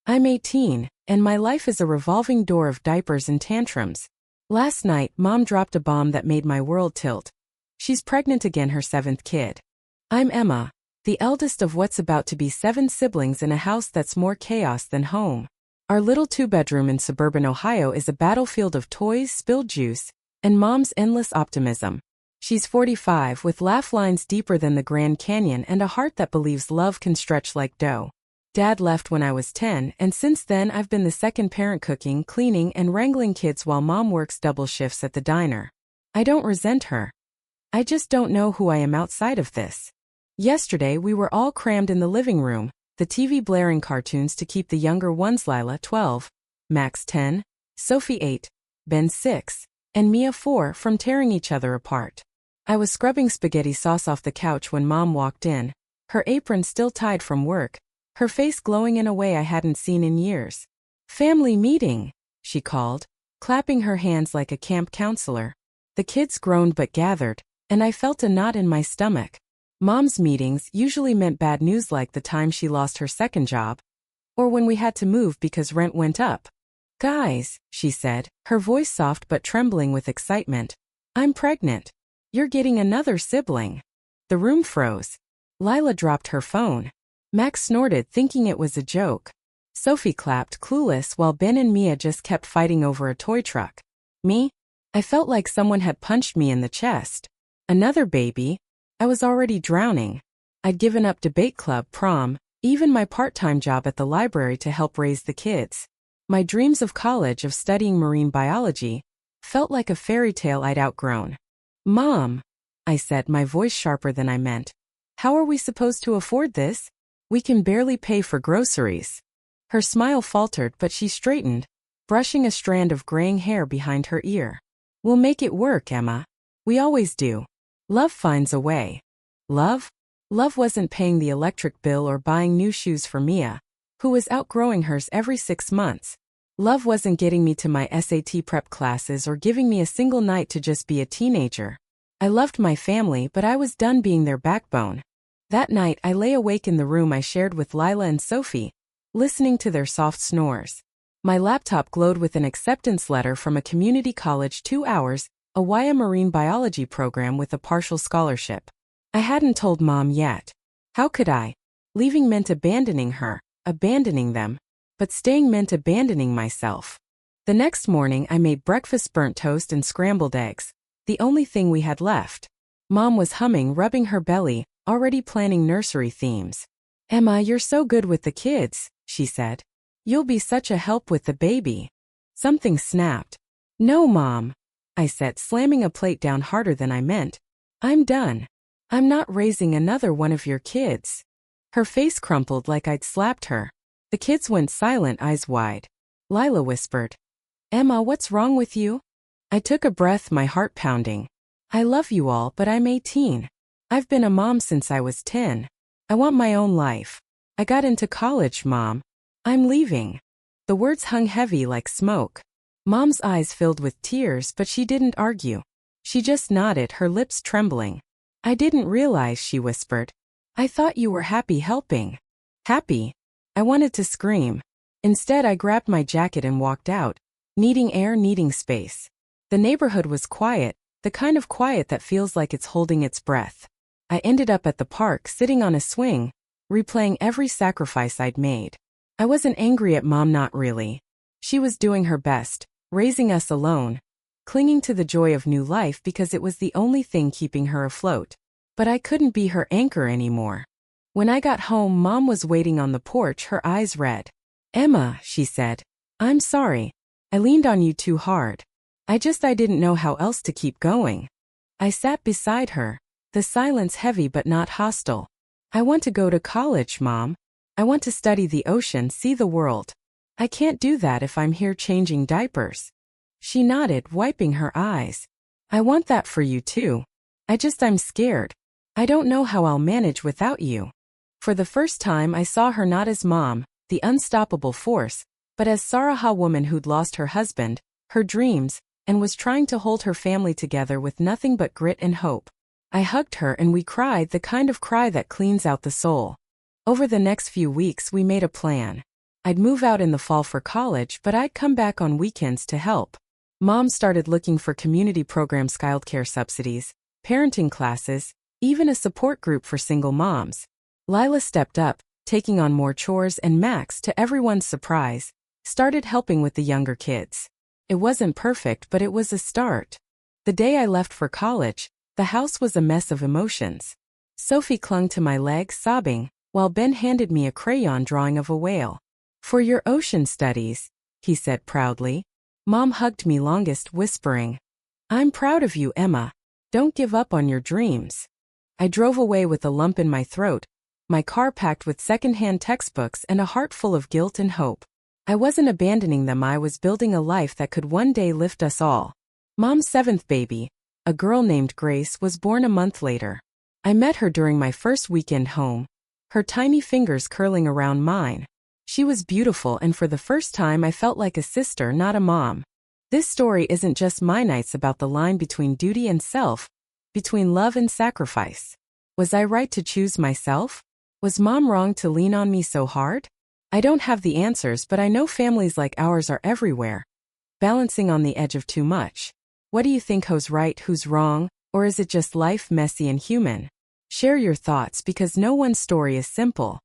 I'm 18, and my life is a revolving door of diapers and tantrums. Last night, Mom dropped a bomb that made my world tilt. She's pregnant again, her 7th kid. I'm Emma, the eldest of what's about to be 7 siblings in a house that's more chaos than home. Our little 2-bedroom in suburban Ohio is a battlefield of toys, spilled juice, and Mom's endless optimism. She's 45 with laugh lines deeper than the Grand Canyon and a heart that believes love can stretch like dough. Dad left when I was 10, and since then I've been the second parent, cooking, cleaning, and wrangling kids while Mom works double shifts at the diner. I don't resent her. I just don't know who I am outside of this. Yesterday we were all crammed in the living room, the TV blaring cartoons to keep the younger ones, Lila 12, Max 10, Sophie 8, Ben 6, and Mia 4, from tearing each other apart. I was scrubbing spaghetti sauce off the couch when Mom walked in, her apron still tied from work, her face glowing in a way I hadn't seen in years. "Family meeting," she called, clapping her hands like a camp counselor. The kids groaned but gathered, and I felt a knot in my stomach. Mom's meetings usually meant bad news, like the time she lost her second job, or when we had to move because rent went up. "Guys," she said, her voice soft but trembling with excitement, "I'm pregnant. You're getting another sibling." The room froze. Lila dropped her phone. Max snorted, thinking it was a joke. Sophie clapped, clueless, while Ben and Mia just kept fighting over a toy truck. Me? I felt like someone had punched me in the chest. Another baby? I was already drowning. I'd given up debate club, prom, even my part-time job at the library to help raise the kids. My dreams of college, of studying marine biology, felt like a fairy tale I'd outgrown. "Mom," I said, my voice sharper than I meant, "how are we supposed to afford this? We can barely pay for groceries." Her smile faltered, but she straightened, brushing a strand of graying hair behind her ear. "We'll make it work, Emma. We always do. Love finds a way." Love? Love wasn't paying the electric bill or buying new shoes for Mia, who was outgrowing hers every 6 months. Love wasn't getting me to my SAT prep classes or giving me a single night to just be a teenager. I loved my family, but I was done being their backbone. That night I lay awake in the room I shared with Lila and Sophie, listening to their soft snores. My laptop glowed with an acceptance letter from a community college, 2 hours, a YA marine biology program with a partial scholarship. I hadn't told Mom yet. How could I? Leaving meant abandoning her, abandoning them, but staying meant abandoning myself. The next morning I made breakfast, burnt toast and scrambled eggs, the only thing we had left. Mom was humming, rubbing her belly, already planning nursery themes. "Emma, you're so good with the kids," she said. "You'll be such a help with the baby." Something snapped. "No, Mom," I said, slamming a plate down harder than I meant. "I'm done. I'm not raising another one of your kids." Her face crumpled like I'd slapped her. The kids went silent, eyes wide. Lila whispered, "Emma, what's wrong with you?" I took a breath, my heart pounding. "I love you all, but I'm 18. I've been a mom since I was 10. I want my own life. I got into college, Mom. I'm leaving." The words hung heavy like smoke. Mom's eyes filled with tears, but she didn't argue. She just nodded, her lips trembling. "I didn't realize," she whispered. "I thought you were happy helping." Happy? I wanted to scream. Instead, I grabbed my jacket and walked out, needing air, needing space. The neighborhood was quiet, the kind of quiet that feels like it's holding its breath. I ended up at the park, sitting on a swing, replaying every sacrifice I'd made. I wasn't angry at Mom, not really. She was doing her best, raising us alone, clinging to the joy of new life because it was the only thing keeping her afloat. But I couldn't be her anchor anymore. When I got home, Mom was waiting on the porch, her eyes red. "Emma," she said, "I'm sorry. I leaned on you too hard. I didn't know how else to keep going." I sat beside her, the silence heavy but not hostile. "I want to go to college, Mom. I want to study the ocean, see the world. I can't do that if I'm here changing diapers." She nodded, wiping her eyes. "I want that for you too. I'm scared. I don't know how I'll manage without you." For the first time I saw her not as Mom, the unstoppable force, but as Saraha, woman who'd lost her husband, her dreams, and was trying to hold her family together with nothing but grit and hope. I hugged her and we cried, the kind of cry that cleans out the soul. Over the next few weeks we made a plan. I'd move out in the fall for college, but I'd come back on weekends to help. Mom started looking for community programs, childcare subsidies, parenting classes, even a support group for single moms. Lila stepped up, taking on more chores, and Max, to everyone's surprise, started helping with the younger kids. It wasn't perfect, but it was a start. The day I left for college, the house was a mess of emotions. Sophie clung to my leg, sobbing, while Ben handed me a crayon drawing of a whale. "For your ocean studies," he said proudly. Mom hugged me longest, whispering, "I'm proud of you, Emma. Don't give up on your dreams." I drove away with a lump in my throat, my car packed with secondhand textbooks and a heart full of guilt and hope. I wasn't abandoning them, I was building a life that could one day lift us all. Mom's seventh baby, a girl named Grace, was born a month later. I met her during my first weekend home, her tiny fingers curling around mine. She was beautiful, and for the first time I felt like a sister, not a mom. This story isn't just my nights about the line between duty and self, between love and sacrifice. Was I right to choose myself? Was Mom wrong to lean on me so hard? I don't have the answers, but I know families like ours are everywhere, balancing on the edge of too much. What do you think? Who's right, who's wrong, or is it just life, messy and human? Share your thoughts, because no one's story is simple.